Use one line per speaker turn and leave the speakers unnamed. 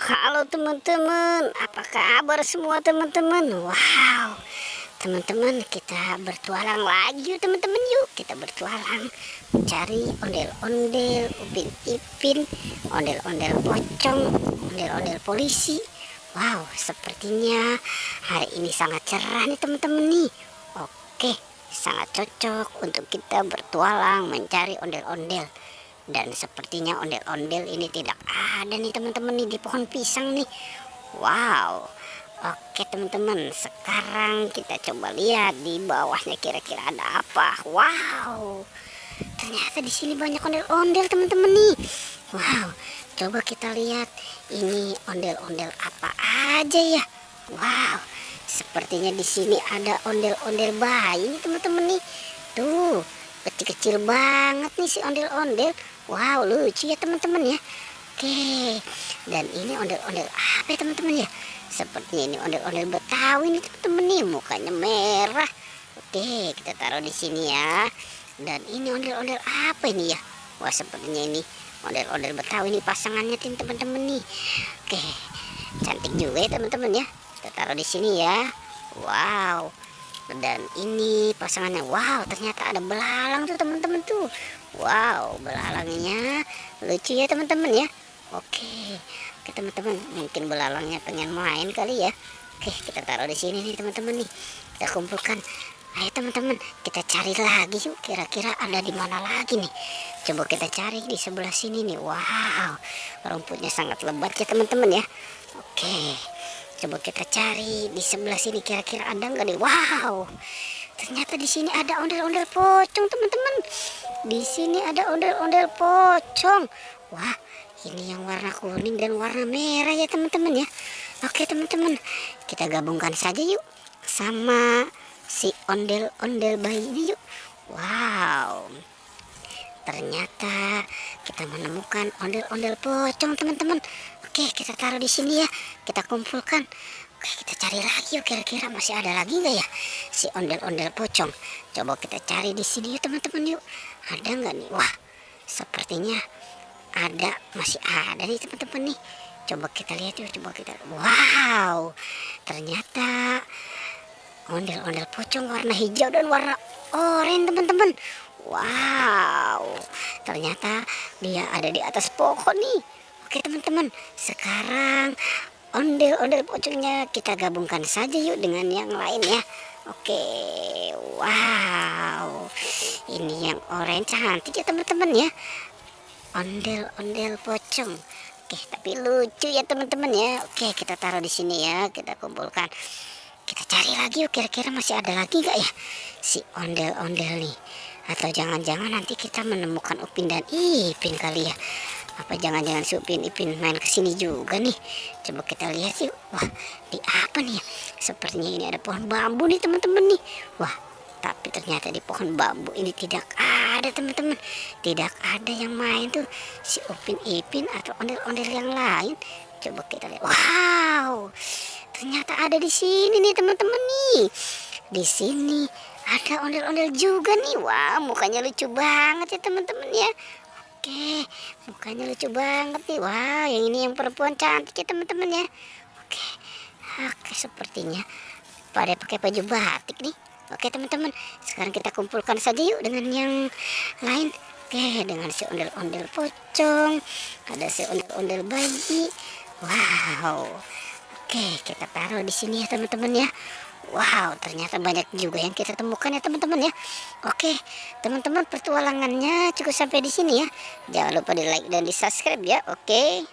Halo teman-teman, apa kabar semua teman-teman? Wow, teman-teman, kita bertualang lagi yuk teman-teman, yuk kita bertualang mencari ondel-ondel, upin ipin, ondel-ondel pocong, ondel-ondel polisi. Wow, sepertinya hari ini sangat cerah nih teman-teman nih. Oke, sangat cocok untuk kita bertualang mencari ondel-ondel. Dan sepertinya ondel-ondel ini tidak ada nih teman-teman nih di pohon pisang nih. Wow. Oke teman-teman, sekarang kita coba lihat di bawahnya kira-kira ada apa. Wow. Ternyata di sini banyak ondel-ondel teman-teman nih. Wow. Coba kita lihat ini ondel-ondel apa aja ya. Wow. Sepertinya di sini ada ondel-ondel bayi nih teman-teman nih. Tuh, kecil-kecil banget nih si ondel-ondel. Wow, lucu ya teman-teman ya. Oke, dan ini ondel-ondel apa ya teman-teman ya? Sepertinya ini ondel-ondel Betawi nih teman-teman nih, mukanya merah. Oke, kita taruh di sini ya. Dan ini ondel-ondel apa ini ya? Wah, sepertinya ini ondel-ondel Betawi nih pasangannya teman-teman nih. Oke, cantik juga ya teman-teman ya. Kita taruh di sini ya. Wow. Dan ini pasangannya. Wow, ternyata ada belalang tuh teman-teman tuh. Wow, belalangnya lucu ya teman-teman ya. Oke, oke teman-teman, mungkin belalangnya pengen main kali ya. Oke, kita taruh di sini nih teman-teman nih. Kita kumpulkan. Ayo teman-teman, kita cari lagi yuk. Kira-kira ada di mana lagi nih? Coba kita cari di sebelah sini nih. Wow, rumputnya sangat lebat ya teman-teman ya. Oke, coba kita cari di sebelah sini kira-kira ada nggak nih? Wow, ternyata di sini ada ondel-ondel pocong teman-teman. Di sini ada ondel-ondel pocong. Wah, ini yang warna kuning dan warna merah ya teman-teman ya. Oke teman-teman, kita gabungkan saja yuk sama si ondel-ondel bayi ini yuk. Wow, ternyata kita menemukan ondel-ondel pocong teman-teman. Oke, kita taruh di sini ya. Kita kumpulkan. Oke, kita cari lagi yuk. Kira-kira masih ada lagi nggak ya si ondel-ondel pocong? Coba kita cari di sini yuk teman-teman yuk. Ada nggak nih? Wah, sepertinya ada, masih ada nih teman-teman nih. Coba kita lihat yuk. Coba kita. Wow, ternyata ondel-ondel pocong warna hijau dan warna oranye teman-teman. Wow, ternyata dia ada di atas pohon nih. Oke teman-teman, sekarang ondel-ondel pocongnya kita gabungkan saja yuk dengan yang lain ya. Oke, wow, ini yang oranye cantik ya teman-teman ya. Ondel-ondel pocong. Oke, tapi lucu ya teman-teman ya. Oke, kita taruh di sini ya, kita kumpulkan. Kita cari lagi yuk, kira-kira masih ada lagi gak ya si ondel-ondel nih? Atau jangan-jangan nanti kita menemukan Upin dan Ipin kali ya? Apa jangan-jangan si Upin Ipin main kesini juga nih? Coba kita lihat yuk. Wah, di apa nih ya? Sepertinya ini ada pohon bambu nih teman-teman nih. Wah, tapi ternyata di pohon bambu ini tidak ada teman-teman. Tidak ada yang main tuh si Upin Ipin atau ondel-ondel yang lain. Coba kita lihat. Wow, ternyata ada di sini nih teman-teman nih. Di sini ada ondel-ondel juga nih. Wah, mukanya lucu banget ya teman-teman ya. Oke, mukanya lucu banget nih. Wah, yang ini yang perempuan cantik ya teman-teman ya. Oke, oke sepertinya pada pakai baju batik nih. Oke teman-teman, sekarang kita kumpulkan saja yuk dengan yang lain. Oke, dengan si ondel-ondel pocong, ada si ondel-ondel bayi. Wow. Oke, kita taruh di sini ya teman-teman ya. Wow, ternyata banyak juga yang kita temukan ya teman-teman ya. Oke, teman-teman, pertualangannya cukup sampai di sini ya. Jangan lupa di like dan di subscribe ya. Oke.